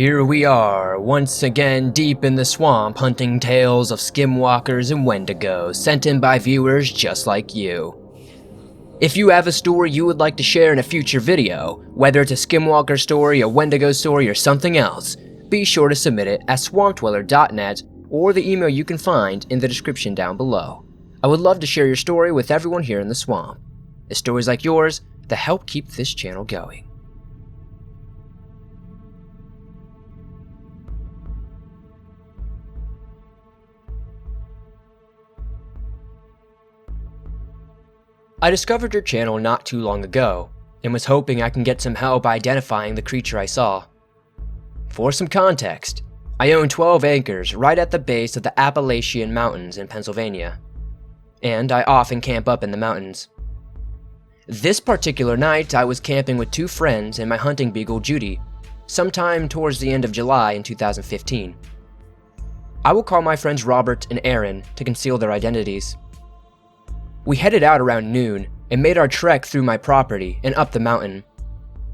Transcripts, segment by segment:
Here we are, once again deep in the swamp hunting tales of skinwalkers and wendigos sent in by viewers just like you. If you have a story you would like to share in a future video, whether it's a skinwalker story, a wendigo story, or something else, be sure to submit it at swampdweller.net or the email you can find in the description down below. I would love to share your story with everyone here in the swamp. It's stories like yours that help keep this channel going. I discovered your channel not too long ago, and was hoping I can get some help identifying the creature I saw. For some context, I own 12 acres right at the base of the Appalachian Mountains in Pennsylvania, and I often camp up in the mountains. This particular night, I was camping with two friends and my hunting beagle Judy, sometime towards the end of July in 2015. I will call my friends Robert and Aaron to conceal their identities. We headed out around noon and made our trek through my property and up the mountain.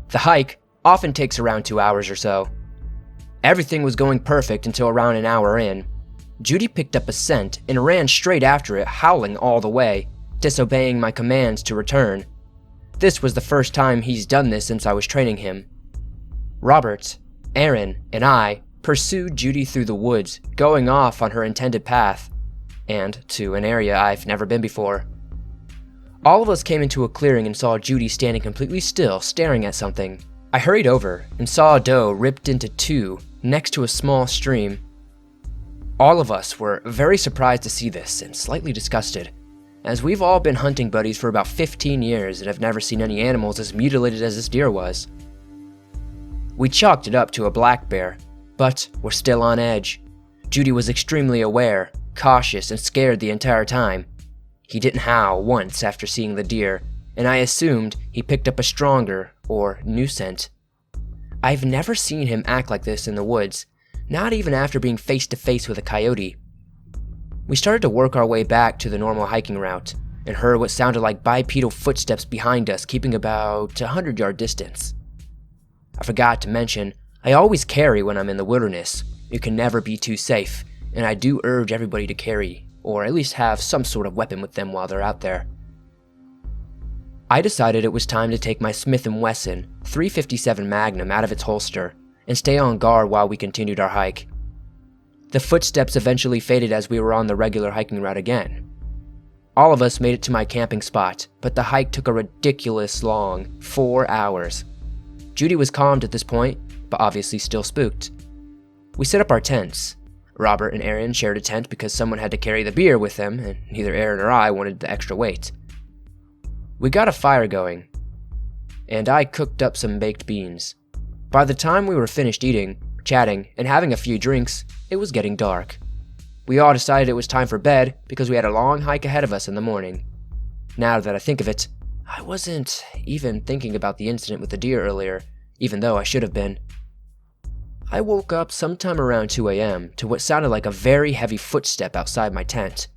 The hike often takes around 2 hours or so. Everything was going perfect until around an hour in. Judy picked up a scent and ran straight after it, howling all the way, disobeying my commands to return. This was the first time he's done this since I was training him. Robert, Aaron, and I pursued Judy through the woods, going off on her intended path, and to an area I've never been before. All of us came into a clearing and saw Judy standing completely still, staring at something. I hurried over and saw a doe ripped into two next to a small stream. All of us were very surprised to see this and slightly disgusted, as we've all been hunting buddies for about 15 years and have never seen any animals as mutilated as this deer was. We chalked it up to a black bear, but were still on edge. Judy was extremely aware, cautious, and scared the entire time. He didn't howl once after seeing the deer, and I assumed he picked up a stronger or new scent. I've never seen him act like this in the woods, not even after being face to face with a coyote. We started to work our way back to the normal hiking route and heard what sounded like bipedal footsteps behind us, keeping about 100-yard distance. I forgot to mention, I always carry when I'm in the wilderness. You can never be too safe, and I do urge everybody to carry, or at least have some sort of weapon with them while they're out there. I decided it was time to take my Smith & Wesson .357 Magnum out of its holster and stay on guard while we continued our hike. The footsteps eventually faded as we were on the regular hiking route again. All of us made it to my camping spot, but the hike took a ridiculous long 4 hours. Judy was calmed at this point, but obviously still spooked. We set up our tents. Robert and Aaron shared a tent because someone had to carry the beer with them, and neither Aaron or I wanted the extra weight. We got a fire going, and I cooked up some baked beans. By the time we were finished eating, chatting, and having a few drinks, it was getting dark. We all decided it was time for bed because we had a long hike ahead of us in the morning. Now that I think of it, I wasn't even thinking about the incident with the deer earlier, even though I should have been. I woke up sometime around 2 a.m. to what sounded like a very heavy footstep outside my tent.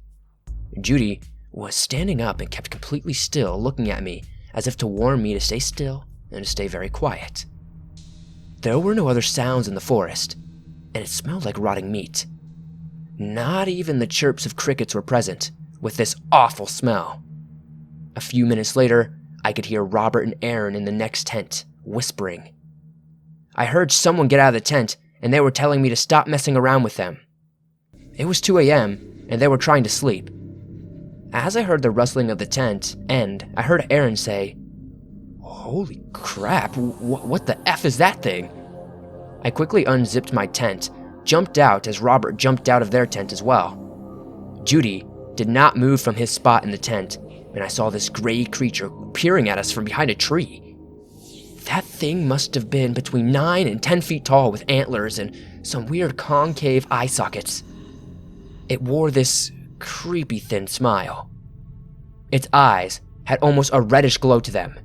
Judy was standing up and kept completely still, looking at me as if to warn me to stay still and to stay very quiet. There were no other sounds in the forest, and it smelled like rotting meat. Not even the chirps of crickets were present with this awful smell. A few minutes later, I could hear Robert and Aaron in the next tent, whispering. I heard someone get out of the tent, and they were telling me to stop messing around with them. It was 2 a.m., and they were trying to sleep. As I heard the rustling of the tent end, I heard Aaron say, "Holy crap, what the F is that thing?" I quickly unzipped my tent, jumped out as Robert jumped out of their tent as well. Judy did not move from his spot in the tent, and I saw this gray creature peering at us from behind a tree. That thing must have been between 9 and 10 feet tall with antlers and some weird concave eye sockets. It wore this creepy thin smile. Its eyes had almost a reddish glow to them.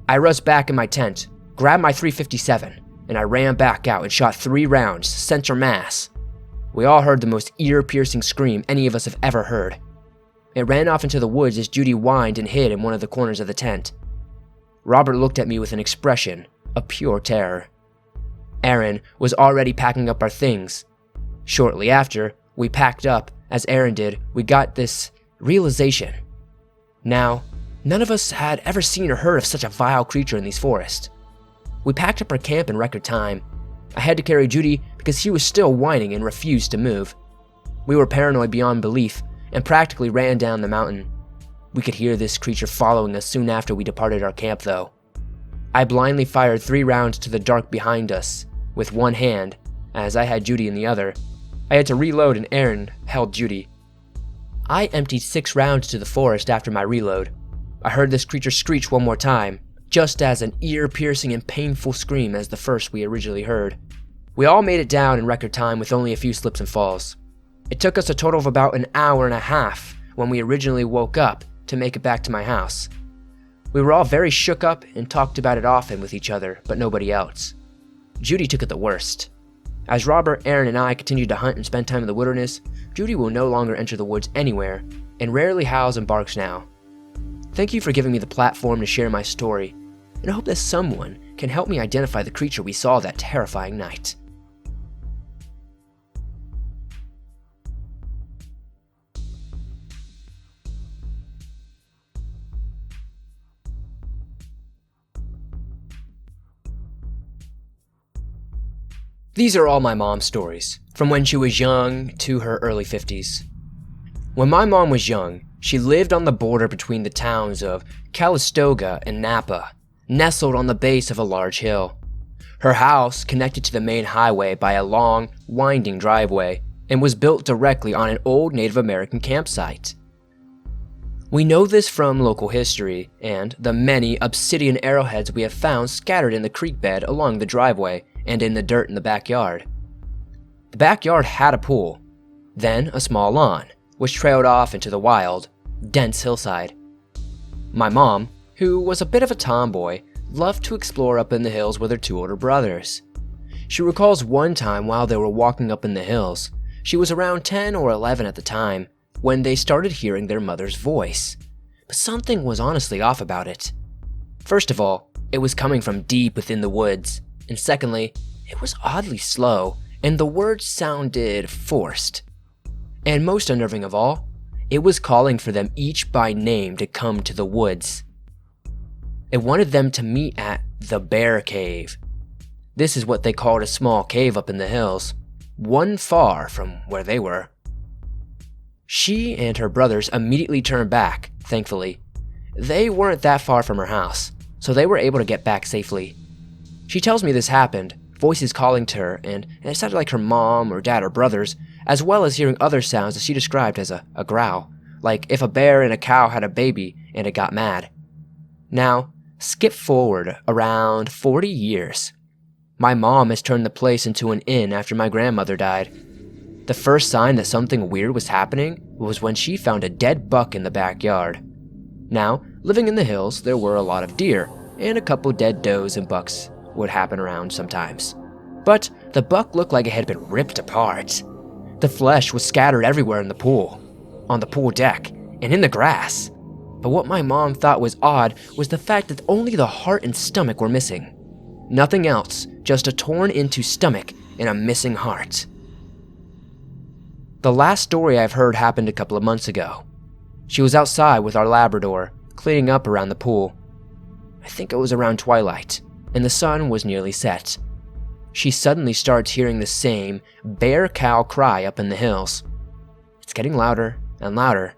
I rushed back in my tent, grabbed my .357, and I ran back out and shot 3 rounds, center mass. We all heard the most ear-piercing scream any of us have ever heard. It ran off into the woods as Judy whined and hid in one of the corners of the tent. Robert looked at me with an expression of pure terror. Aaron was already packing up our things. Shortly after we packed up, as Aaron did, we got this realization. Now, none of us had ever seen or heard of such a vile creature in these forests. We packed up our camp in record time. I had to carry Judy because he was still whining and refused to move. We were paranoid beyond belief and practically ran down the mountain. We could hear this creature following us soon after we departed our camp, though. I blindly fired 3 rounds to the dark behind us with one hand, as I had Judy in the other. I had to reload and Aaron held Judy. I emptied 6 rounds to the forest after my reload. I heard this creature screech one more time, just as an ear-piercing and painful scream as the first we originally heard. We all made it down in record time with only a few slips and falls. It took us a total of about an hour and a half when we originally woke up to make it back to my house. We were all very shook up and talked about it often with each other, but nobody else. Judy took it the worst. As Robert, Aaron, and I continued to hunt and spend time in the wilderness, Judy will no longer enter the woods anywhere and rarely howls and barks now. Thank you for giving me the platform to share my story, and I hope that someone can help me identify the creature we saw that terrifying night. These are all my mom's stories, from when she was young to her early 50s. When my mom was young, she lived on the border between the towns of Calistoga and Napa, nestled on the base of a large hill. Her house connected to the main highway by a long, winding driveway and was built directly on an old Native American campsite. We know this from local history and the many obsidian arrowheads we have found scattered in the creek bed along the driveway and in the dirt in the backyard. The backyard had a pool, then a small lawn, which trailed off into the wild, dense hillside. My mom, who was a bit of a tomboy, loved to explore up in the hills with her 2 older brothers. She recalls one time while they were walking up in the hills, she was around 10 or 11 at the time, when they started hearing their mother's voice. But something was honestly off about it. First of all, it was coming from deep within the woods, and secondly, it was oddly slow, and the words sounded forced. And most unnerving of all, it was calling for them each by name to come to the woods. It wanted them to meet at the Bear Cave. This is what they called a small cave up in the hills, one far from where they were. She and her brothers immediately turned back, thankfully. They weren't that far from her house, so they were able to get back safely. She tells me this happened, voices calling to her, and it sounded like her mom or dad or brothers, as well as hearing other sounds that she described as a growl, like if a bear and a cow had a baby and it got mad. Now, skip forward around 40 years. My mom has turned the place into an inn after my grandmother died. The first sign that something weird was happening was when she found a dead buck in the backyard. Now, living in the hills, there were a lot of deer, and a couple dead does and bucks would happen around sometimes. But the buck looked like it had been ripped apart. The flesh was scattered everywhere in the pool, on the pool deck, and in the grass. But what my mom thought was odd was the fact that only the heart and stomach were missing. Nothing else, just a torn into stomach and a missing heart. The last story I've heard happened a couple of months ago. She was outside with our Labrador, cleaning up around the pool. I think it was around twilight, and the sun was nearly set. She suddenly starts hearing the same bear-cow cry up in the hills. It's getting louder and louder,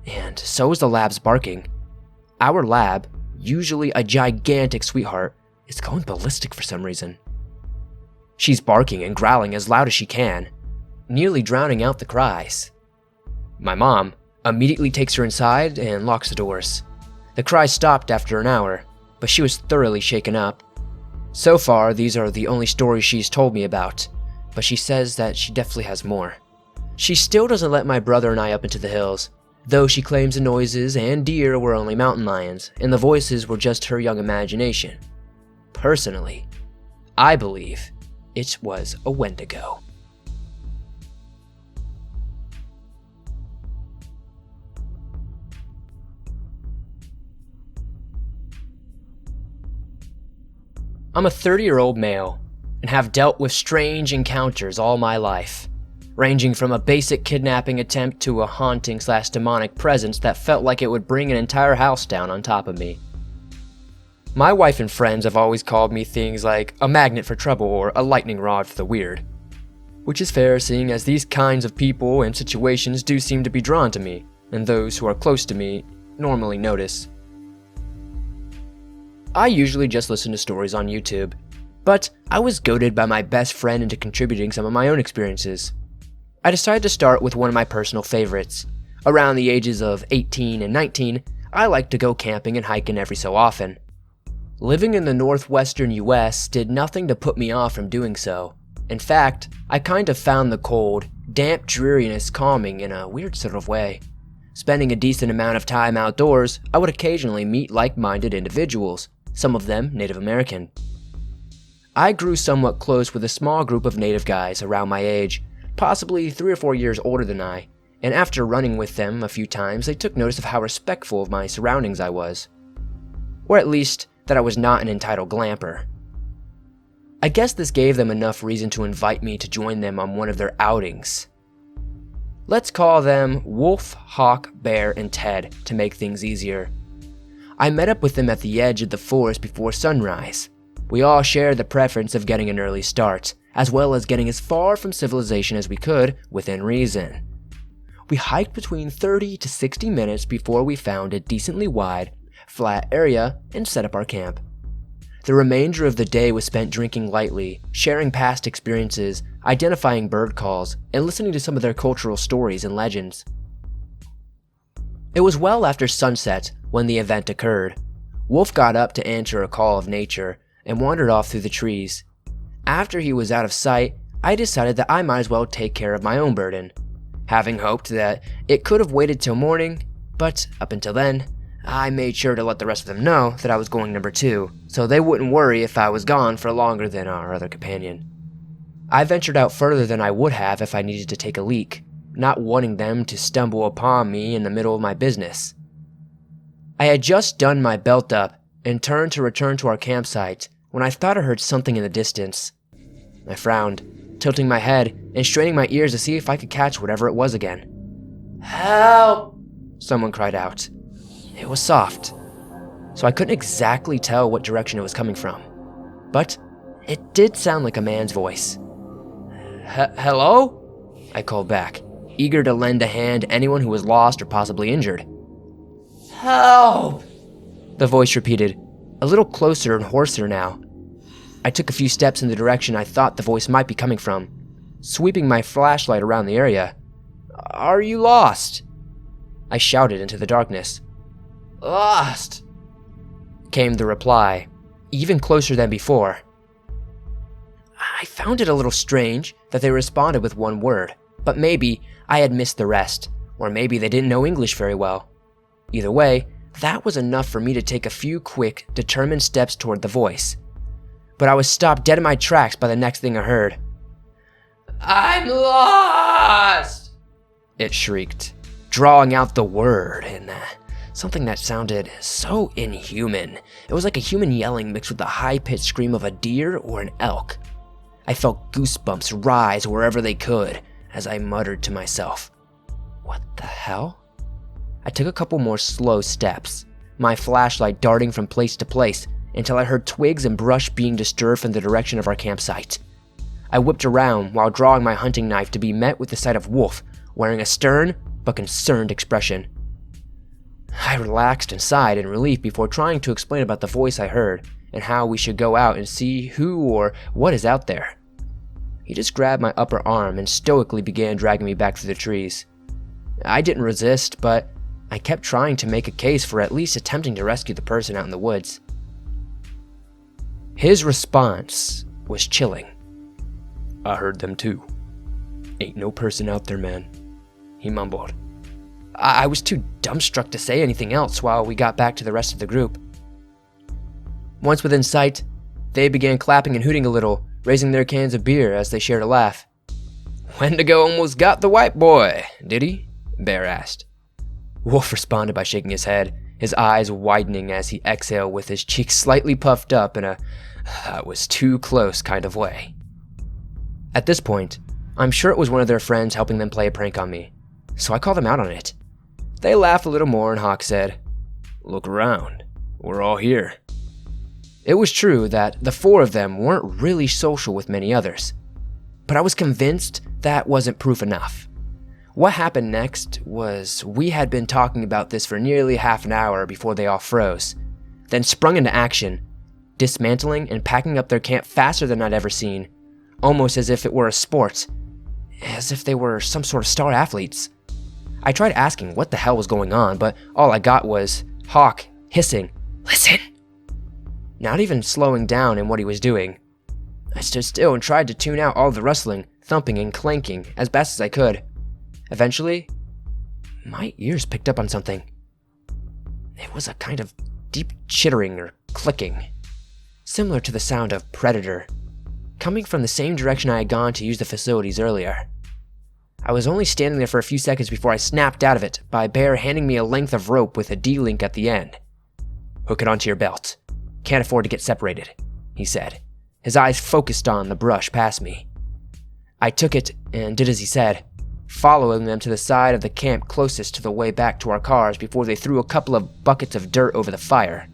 and so is the lab's barking. Our lab, usually a gigantic sweetheart, is going ballistic for some reason. She's barking and growling as loud as she can, nearly drowning out the cries. My mom immediately takes her inside and locks the doors. The cries stopped after an hour, but she was thoroughly shaken up. So far, these are the only stories she's told me about, but she says that she definitely has more. She still doesn't let my brother and I up into the hills, though she claims the noises and deer were only mountain lions, and the voices were just her young imagination. Personally, I believe it was a Wendigo. I'm a 30-year-old male, and have dealt with strange encounters all my life, ranging from a basic kidnapping attempt to a haunting/demonic presence that felt like it would bring an entire house down on top of me. My wife and friends have always called me things like a magnet for trouble or a lightning rod for the weird, which is fair seeing as these kinds of people and situations do seem to be drawn to me, and those who are close to me normally notice. I usually just listen to stories on YouTube, but I was goaded by my best friend into contributing some of my own experiences. I decided to start with one of my personal favorites. Around the ages of 18 and 19, I like to go camping and hiking every so often. Living in the northwestern US did nothing to put me off from doing so. In fact, I kind of found the cold, damp dreariness calming in a weird sort of way. Spending a decent amount of time outdoors, I would occasionally meet like-minded individuals, some of them Native American. I grew somewhat close with a small group of Native guys around my age, possibly 3 or 4 years older than I, and after running with them a few times, they took notice of how respectful of my surroundings I was. Or at least, that I was not an entitled glamper. I guess this gave them enough reason to invite me to join them on one of their outings. Let's call them Wolf, Hawk, Bear, and Ted to make things easier. I met up with them at the edge of the forest before sunrise. We all shared the preference of getting an early start, as well as getting as far from civilization as we could within reason. We hiked between 30 to 60 minutes before we found a decently wide, flat area and set up our camp. The remainder of the day was spent drinking lightly, sharing past experiences, identifying bird calls, and listening to some of their cultural stories and legends. It was well after sunset when the event occurred. Wolf got up to answer a call of nature and wandered off through the trees. After he was out of sight, I decided that I might as well take care of my own burden, having hoped that it could have waited till morning, but up until then, I made sure to let the rest of them know that I was going number 2, so they wouldn't worry if I was gone for longer than our other companion. I ventured out further than I would have if I needed to take a leak, not wanting them to stumble upon me in the middle of my business. I had just done my belt up and turned to return to our campsite when I thought I heard something in the distance. I frowned, tilting my head and straining my ears to see if I could catch whatever it was again. "Help!" someone cried out. It was soft, so I couldn't exactly tell what direction it was coming from, but it did sound like a man's voice. Hello? I called back, eager to lend a hand to anyone who was lost or possibly injured. "Help!" the voice repeated, a little closer and hoarser now. I took a few steps in the direction I thought the voice might be coming from, sweeping my flashlight around the area. "Are you lost?" I shouted into the darkness. "Lost," came the reply, even closer than before. I found it a little strange that they responded with one word, but maybe I had missed the rest, or maybe they didn't know English very well. Either way, that was enough for me to take a few quick, determined steps toward the voice. But I was stopped dead in my tracks by the next thing I heard. "I'm lost!" it shrieked, drawing out the word in something that sounded so inhuman. It was like a human yelling mixed with the high-pitched scream of a deer or an elk. I felt goosebumps rise wherever they could as I muttered to myself, "What the hell?" I took a couple more slow steps, my flashlight darting from place to place until I heard twigs and brush being disturbed from the direction of our campsite. I whipped around while drawing my hunting knife to be met with the sight of Wolf wearing a stern but concerned expression. I relaxed and sighed in relief before trying to explain about the voice I heard and how we should go out and see who or what is out there. He just grabbed my upper arm and stoically began dragging me back through the trees. I didn't resist, but I kept trying to make a case for at least attempting to rescue the person out in the woods. His response was chilling. "I heard them too. Ain't no person out there, man," he mumbled. I was too dumbstruck to say anything else while we got back to the rest of the group. Once within sight, they began clapping and hooting a little, raising their cans of beer as they shared a laugh. "Wendigo almost got the white boy, did he?" Bear asked. Wolf responded by shaking his head, his eyes widening as he exhaled with his cheeks slightly puffed up in a "that was too close" kind of way. At this point, I'm sure it was one of their friends helping them play a prank on me, so I called them out on it. They laughed a little more and Hawk said, "Look around, we're all here." It was true that the four of them weren't really social with many others, but I was convinced that wasn't proof enough. What happened next was we had been talking about this for nearly half an hour before they all froze, then sprung into action, dismantling and packing up their camp faster than I'd ever seen, almost as if it were a sport, as if they were some sort of star athletes. I tried asking what the hell was going on, but all I got was Hawk hissing, "Listen!" Not even slowing down in what he was doing. I stood still and tried to tune out all the rustling, thumping, and clanking as best as I could. Eventually, my ears picked up on something. It was a kind of deep chittering or clicking, similar to the sound of predator, coming from the same direction I had gone to use the facilities earlier. I was only standing there for a few seconds before I snapped out of it by Bear handing me a length of rope with a D-link at the end. "Hook it onto your belt. Can't afford to get separated," he said, his eyes focused on the brush past me. I took it and did as he said, following them to the side of the camp closest to the way back to our cars before they threw a couple of buckets of dirt over the fire.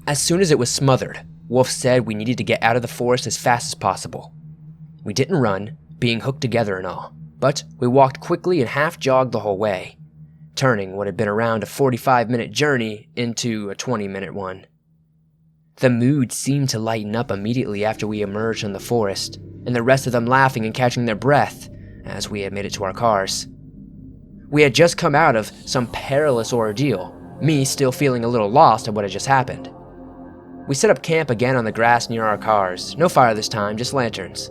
As soon as it was smothered, Wolf said we needed to get out of the forest as fast as possible. We didn't run, being hooked together and all, but we walked quickly and half-jogged the whole way, turning what had been around a 45-minute journey into a 20-minute one. The mood seemed to lighten up immediately after we emerged from the forest, and the rest of them laughing and catching their breath as we had made it to our cars. We had just come out of some perilous ordeal, me still feeling a little lost at what had just happened. We set up camp again on the grass near our cars, no fire this time, just lanterns.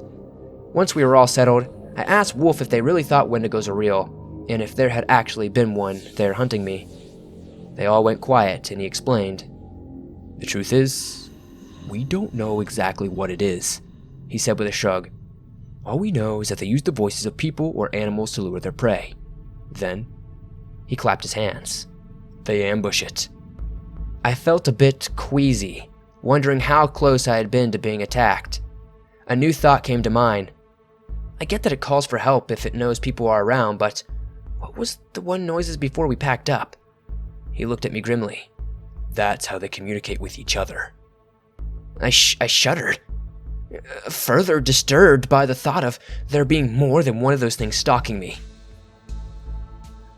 Once we were all settled, I asked Wolf if they really thought Wendigos are real, and if there had actually been one there hunting me. They all went quiet, and he explained, "The truth is, we don't know exactly what it is," he said with a shrug. "All we know is that they use the voices of people or animals to lure their prey. Then," he clapped his hands, "they ambush it." I felt a bit queasy, wondering how close I had been to being attacked. A new thought came to mind. I get that it calls for help if it knows people are around, but what was the one noises before we packed up? He looked at me grimly. "That's how they communicate with each other." I shuddered, further disturbed by the thought of there being more than one of those things stalking me.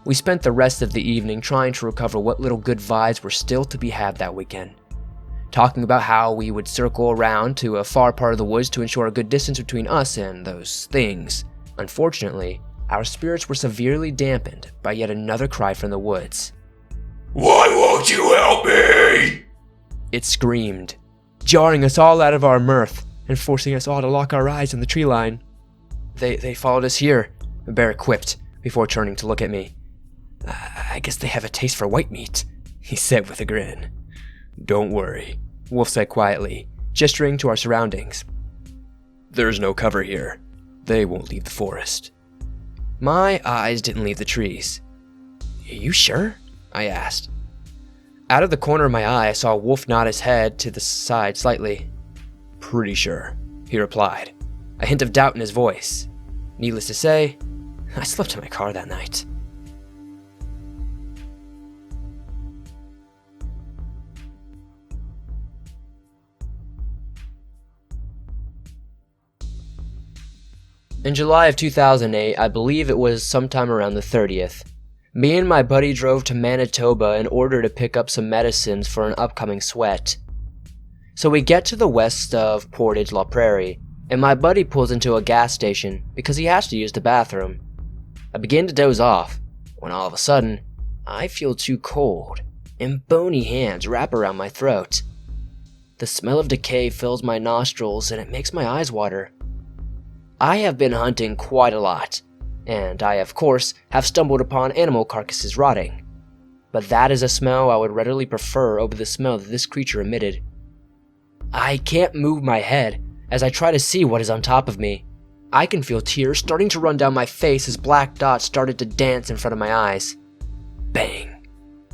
We spent the rest of the evening trying to recover what little good vibes were still to be had that weekend, talking about how we would circle around to a far part of the woods to ensure a good distance between us and those things. Unfortunately, our spirits were severely dampened by yet another cry from the woods. "Why won't you help me?" It screamed, jarring us all out of our mirth and forcing us all to lock our eyes on the tree line. They followed us here," Bear quipped before turning to look at me. "I guess they have a taste for white meat," he said with a grin. "Don't worry," Wolf said quietly, gesturing to our surroundings. "There's no cover here. They won't leave the forest." My eyes didn't leave the trees. "Are you sure?" I asked. Out of the corner of my eye, I saw Wolf nod his head to the side slightly. "Pretty sure," he replied, a hint of doubt in his voice. Needless to say, I slept in my car that night. In July of 2008, I believe it was sometime around the 30th, me and my buddy drove to Manitoba in order to pick up some medicines for an upcoming sweat. So we get to the west of Portage La Prairie, and my buddy pulls into a gas station because he has to use the bathroom. I begin to doze off, when all of a sudden, I feel too cold, and bony hands wrap around my throat. The smell of decay fills my nostrils and it makes my eyes water. I have been hunting quite a lot, and I of course have stumbled upon animal carcasses rotting. But that is a smell I would readily prefer over the smell that this creature emitted. I can't move my head as I try to see what is on top of me. I can feel tears starting to run down my face as black dots started to dance in front of my eyes. Bang,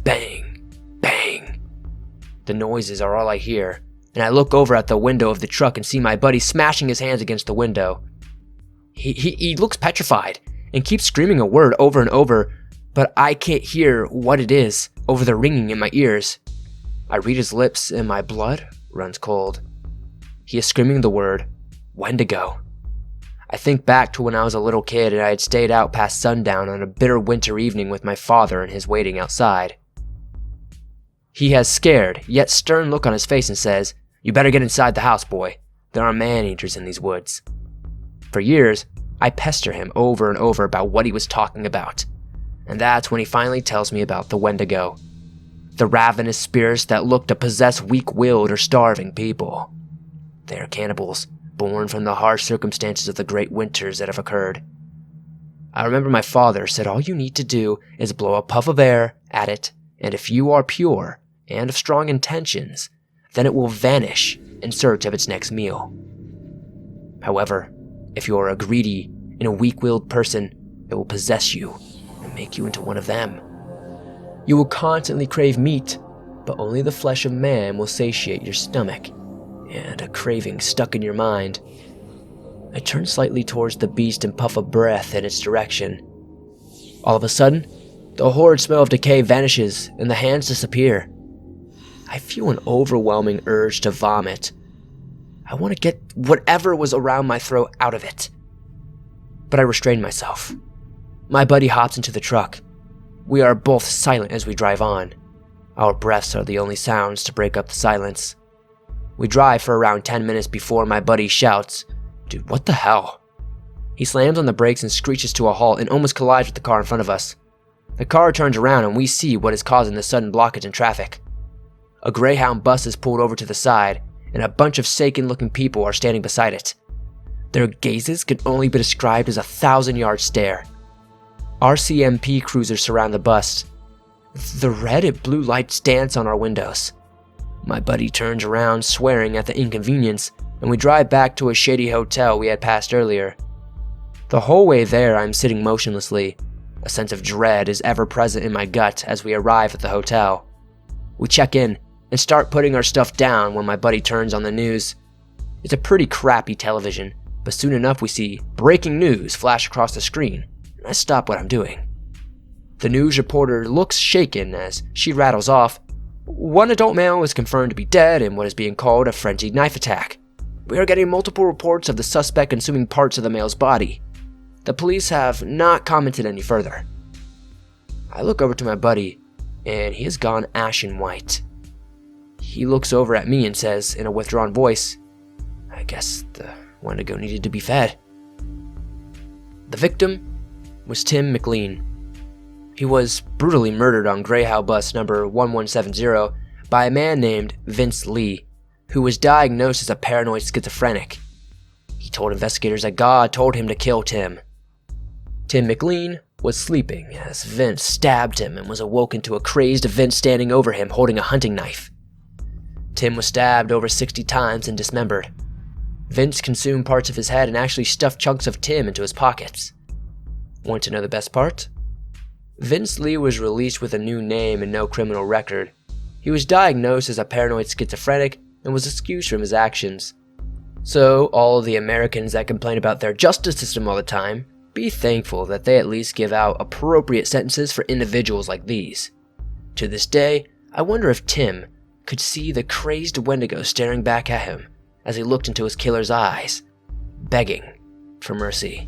bang, bang. The noises are all I hear, and I look over at the window of the truck and see my buddy smashing his hands against the window. He looks petrified and keeps screaming a word over and over, but I can't hear what it is over the ringing in my ears. I read his lips and my blood runs cold. He is screaming the word, Wendigo. I think back to when I was a little kid and I had stayed out past sundown on a bitter winter evening with my father and his waiting outside. He has scared, yet stern look on his face and says, "You better get inside the house, boy. There are man-eaters in these woods." For years, I pester him over and over about what he was talking about. And that's when he finally tells me about the Wendigo. The ravenous spirits that look to possess weak-willed or starving people. They are cannibals, born from the harsh circumstances of the great winters that have occurred. I remember my father said all you need to do is blow a puff of air at it, and if you are pure and of strong intentions, then it will vanish in search of its next meal. However, if you are a greedy and a weak-willed person, it will possess you and make you into one of them. You will constantly crave meat, but only the flesh of man will satiate your stomach, and a craving stuck in your mind. I turn slightly towards the beast and puff a breath in its direction. All of a sudden, the horrid smell of decay vanishes and the hands disappear. I feel an overwhelming urge to vomit. I want to get whatever was around my throat out of it. But I restrain myself. My buddy hops into the truck. We are both silent as we drive on. Our breaths are the only sounds to break up the silence. We drive for around 10 minutes before my buddy shouts, "Dude, what the hell?" He slams on the brakes and screeches to a halt and almost collides with the car in front of us. The car turns around and we see what is causing the sudden blockage in traffic. A Greyhound bus is pulled over to the side, and a bunch of shaken-looking people are standing beside it. Their gazes can only be described as a 1,000-yard stare. RCMP cruisers surround the bus. The red and blue lights dance on our windows. My buddy turns around, swearing at the inconvenience, and we drive back to a shady hotel we had passed earlier. The whole way there, I'm sitting motionlessly. A sense of dread is ever present in my gut as we arrive at the hotel. We check in and start putting our stuff down when my buddy turns on the news. It's a pretty crappy television, but soon enough we see breaking news flash across the screen, and I stop what I'm doing. The news reporter looks shaken as she rattles off, "One adult male is confirmed to be dead in what is being called a frenzied knife attack. We are getting multiple reports of the suspect consuming parts of the male's body. The police have not commented any further." I look over to my buddy, and he has gone ashen white. He looks over at me and says in a withdrawn voice, "I guess the Wendigo needed to be fed." The victim was Tim McLean. He was brutally murdered on Greyhound bus number 1170 by a man named Vince Lee, who was diagnosed as a paranoid schizophrenic. He told investigators that God told him to kill Tim. Tim McLean was sleeping as Vince stabbed him and was awoken to a crazed Vince standing over him holding a hunting knife. Tim was stabbed over 60 times and dismembered. Vince consumed parts of his head and actually stuffed chunks of Tim into his pockets. Want to know the best part? Vince Lee was released with a new name and no criminal record. He was diagnosed as a paranoid schizophrenic and was excused from his actions. So, all of the Americans that complain about their justice system all the time, be thankful that they at least give out appropriate sentences for individuals like these. To this day, I wonder if Tim could see the crazed Wendigo staring back at him as he looked into his killer's eyes, begging for mercy.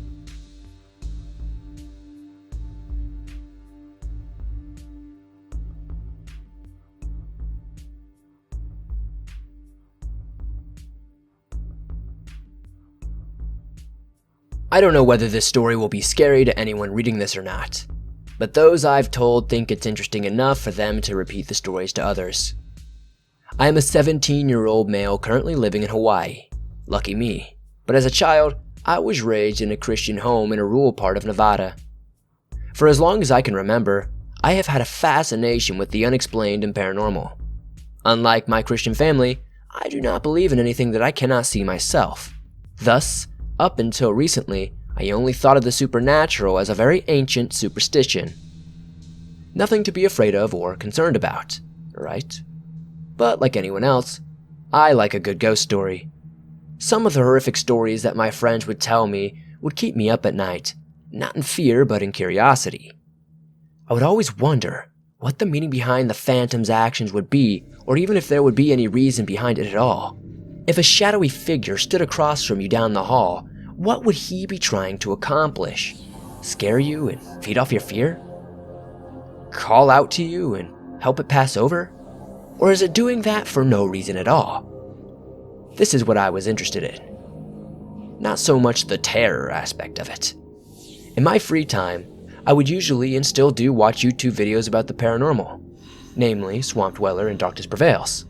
I don't know whether this story will be scary to anyone reading this or not, but those I've told think it's interesting enough for them to repeat the stories to others. I am a 17-year-old male currently living in Hawaii. Lucky me. But as a child, I was raised in a Christian home in a rural part of Nevada. For as long as I can remember, I have had a fascination with the unexplained and paranormal. Unlike my Christian family, I do not believe in anything that I cannot see myself. Thus, up until recently, I only thought of the supernatural as a very ancient superstition. Nothing to be afraid of or concerned about, right? But like anyone else, I like a good ghost story. Some of the horrific stories that my friends would tell me would keep me up at night, not in fear but in curiosity. I would always wonder what the meaning behind the phantom's actions would be, or even if there would be any reason behind it at all. If a shadowy figure stood across from you down the hall, what would he be trying to accomplish? Scare you and feed off your fear? Call out to you and help it pass over? Or is it doing that for no reason at all? This is what I was interested in. Not so much the terror aspect of it. In my free time, I would usually and still do watch YouTube videos about the paranormal, namely Swamp Dweller and Darkness Prevails.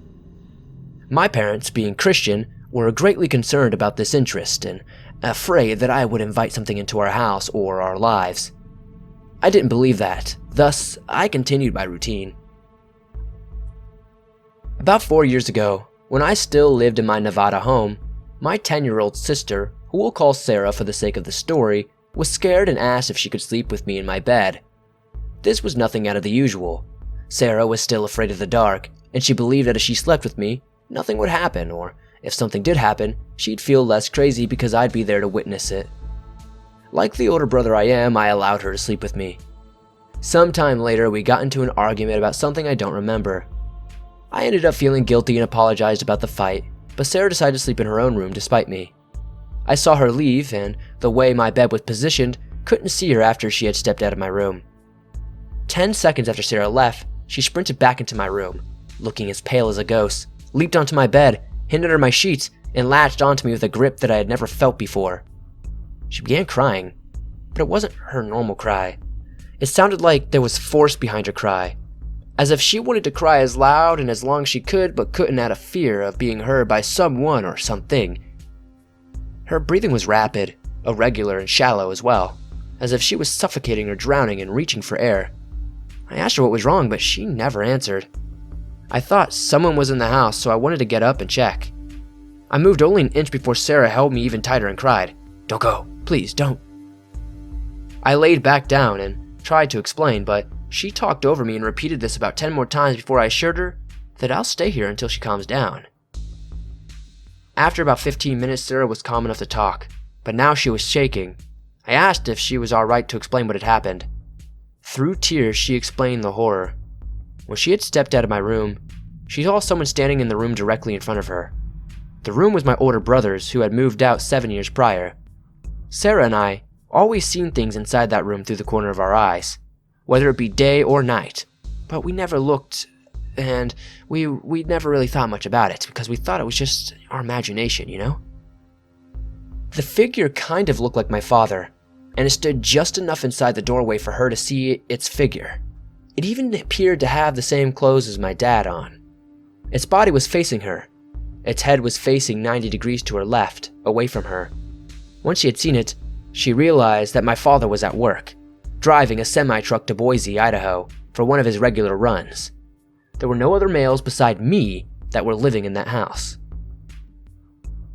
My parents, being Christian, were greatly concerned about this interest and afraid that I would invite something into our house or our lives. I didn't believe that, thus I continued my routine. About 4 years ago, when I still lived in my Nevada home, my 10-year-old sister, who we'll call Sarah for the sake of the story, was scared and asked if she could sleep with me in my bed. This was nothing out of the usual. Sarah was still afraid of the dark, and she believed that if she slept with me, nothing would happen, or if something did happen, she'd feel less crazy because I'd be there to witness it. Like the older brother I am, I allowed her to sleep with me. Sometime later, we got into an argument about something I don't remember. I ended up feeling guilty and apologized about the fight, but Sarah decided to sleep in her own room despite me. I saw her leave, and the way my bed was positioned, couldn't see her after she had stepped out of my room. 10 seconds after Sarah left, she sprinted back into my room, looking as pale as a ghost, leaped onto my bed, hid under my sheets, and latched onto me with a grip that I had never felt before. She began crying, but it wasn't her normal cry. It sounded like there was force behind her cry, as if she wanted to cry as loud and as long as she could, but couldn't out of fear of being heard by someone or something. Her breathing was rapid, irregular, and shallow as well, as if she was suffocating or drowning and reaching for air. I asked her what was wrong, but she never answered. I thought someone was in the house, so I wanted to get up and check. I moved only an inch before Sarah held me even tighter and cried, "Don't go, please don't." I laid back down and tried to explain, but she talked over me and repeated this about 10 more times before I assured her that I'll stay here until she calms down. After about 15 minutes, Sarah was calm enough to talk, but now she was shaking. I asked if she was alright to explain what had happened. Through tears, she explained the horror. When she had stepped out of my room, she saw someone standing in the room directly in front of her. The room was my older brother's, who had moved out 7 years prior. Sarah and I always seen things inside that room through the corner of our eyes, whether it be day or night, but we never looked, and we never really thought much about it because we thought it was just our imagination, you know? The figure kind of looked like my father, and it stood just enough inside the doorway for her to see its figure. It even appeared to have the same clothes as my dad on. Its body was facing her. Its head was facing 90 degrees to her left, away from her. Once she had seen it, she realized that my father was at work, driving a semi-truck to Boise, Idaho, for one of his regular runs. There were no other males beside me that were living in that house.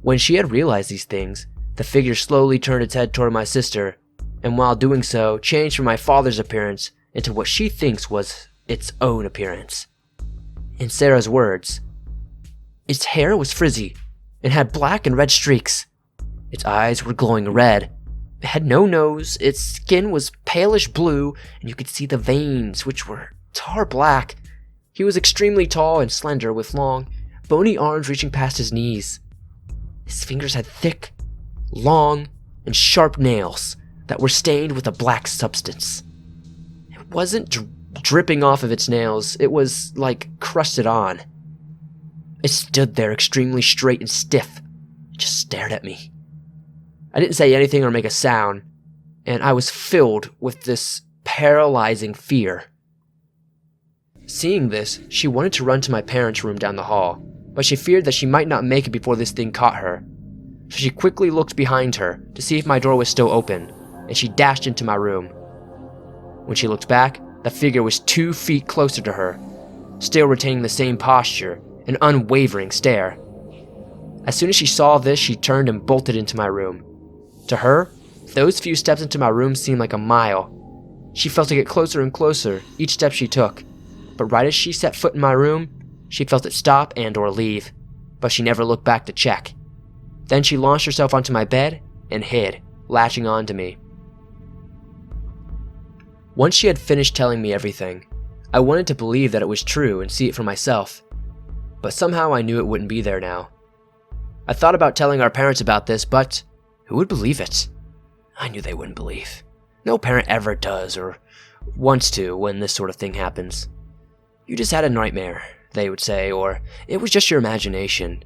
When she had realized these things, the figure slowly turned its head toward my sister, and while doing so, changed from my father's appearance into what she thinks was its own appearance. In Sarah's words, its hair was frizzy and had black and red streaks. Its eyes were glowing red. It had no nose, its skin was palish blue, and you could see the veins, which were tar black. He was extremely tall and slender, with long, bony arms reaching past his knees. His fingers had thick, long, and sharp nails that were stained with a black substance. It wasn't dripping off of its nails, it was like crusted on. It stood there extremely straight and stiff. It just stared at me. I didn't say anything or make a sound, and I was filled with this paralyzing fear. Seeing this, she wanted to run to my parents' room down the hall, but she feared that she might not make it before this thing caught her. So she quickly looked behind her to see if my door was still open, and she dashed into my room. When she looked back, the figure was 2 feet closer to her, still retaining the same posture, an unwavering stare. As soon as she saw this, she turned and bolted into my room. To her, those few steps into my room seemed like a mile. She felt it get closer and closer each step she took, but right as she set foot in my room, she felt it stop and or leave, but she never looked back to check. Then she launched herself onto my bed and hid, latching on to me. Once she had finished telling me everything, I wanted to believe that it was true and see it for myself, but somehow I knew it wouldn't be there now. I thought about telling our parents about this, but who would believe it? I knew they wouldn't believe. No parent ever does or wants to when this sort of thing happens. You just had a nightmare, they would say, or it was just your imagination.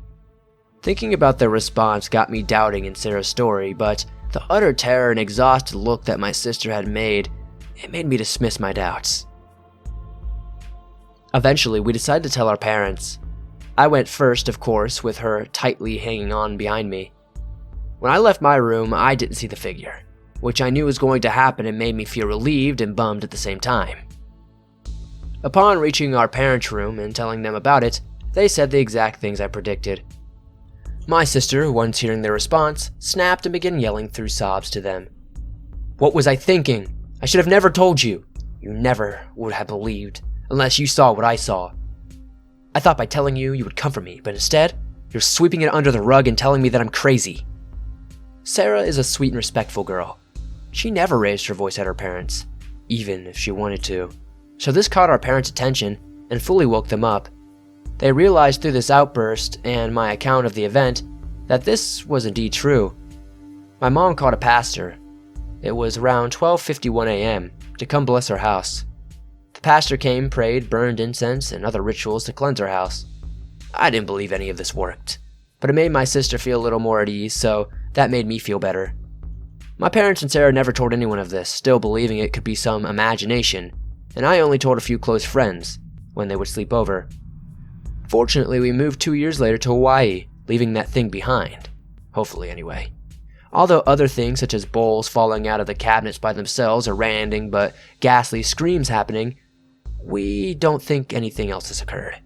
Thinking about their response got me doubting in Sarah's story, but the utter terror and exhausted look that my sister had made, it made me dismiss my doubts. Eventually, we decided to tell our parents. I went first, of course, with her tightly hanging on behind me. When I left my room, I didn't see the figure, which I knew was going to happen and made me feel relieved and bummed at the same time. Upon reaching our parents' room and telling them about it, they said the exact things I predicted. My sister, once hearing their response, snapped and began yelling through sobs to them. "What was I thinking? I should have never told you. You never would have believed, unless you saw what I saw. I thought by telling you, you would comfort me, but instead, you're sweeping it under the rug and telling me that I'm crazy." Sarah is a sweet and respectful girl. She never raised her voice at her parents, even if she wanted to. So this caught our parents' attention and fully woke them up. They realized through this outburst and my account of the event that this was indeed true. My mom called a pastor. It was around 12:51 a.m. to come bless our house. The pastor came, prayed, burned incense and other rituals to cleanse our house. I didn't believe any of this worked, but it made my sister feel a little more at ease, so that made me feel better. My parents and Sarah never told anyone of this, still believing it could be some imagination, and I only told a few close friends when they would sleep over. Fortunately, we moved 2 years later to Hawaii, leaving that thing behind. Hopefully, anyway. Although other things such as bowls falling out of the cabinets by themselves or random but ghastly screams happening, we don't think anything else has occurred.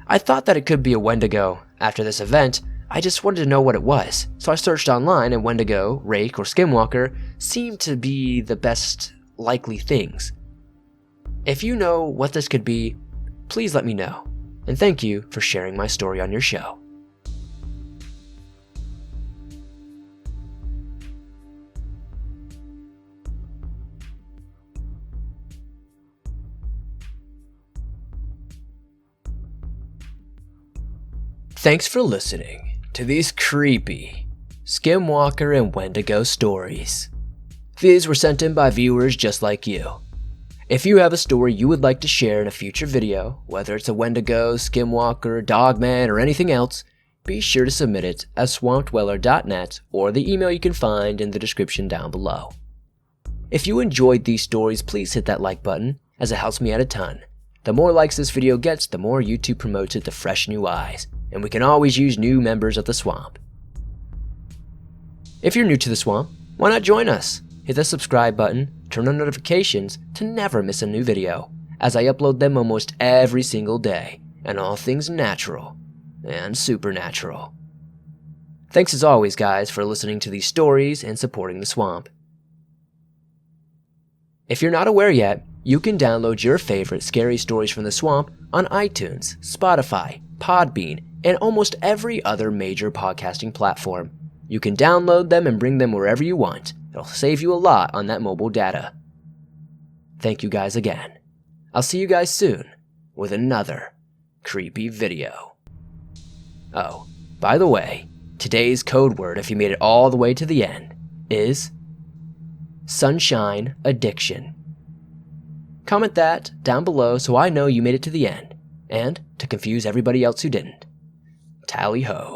I thought that it could be a Wendigo. After this event, I just wanted to know what it was, so I searched online and Wendigo, Rake, or Skinwalker seemed to be the best likely things. If you know what this could be, please let me know, and thank you for sharing my story on your show. Thanks for listening to these creepy Skinwalker and Wendigo stories. These were sent in by viewers just like you. If you have a story you would like to share in a future video, whether it's a Wendigo, Skinwalker, Dogman, or anything else, be sure to submit it at swampdweller.net or the email you can find in the description down below. If you enjoyed these stories, please hit that like button, as it helps me out a ton. The more likes this video gets, the more YouTube promotes it to fresh new eyes, and we can always use new members of the swamp. If you're new to the swamp, why not join us? Hit the subscribe button, turn on notifications to never miss a new video, as I upload them almost every single day, and all things natural and supernatural. Thanks as always, guys, for listening to these stories and supporting the swamp. If you're not aware yet, you can download your favorite scary stories from the swamp on iTunes, Spotify, Podbean, and almost every other major podcasting platform. You can download them and bring them wherever you want. It'll save you a lot on that mobile data. Thank you guys again. I'll see you guys soon with another creepy video. Oh, by the way, today's code word, if you made it all the way to the end, is Sunshine Addiction. Comment that down below so I know you made it to the end, and to confuse everybody else who didn't. Tally ho.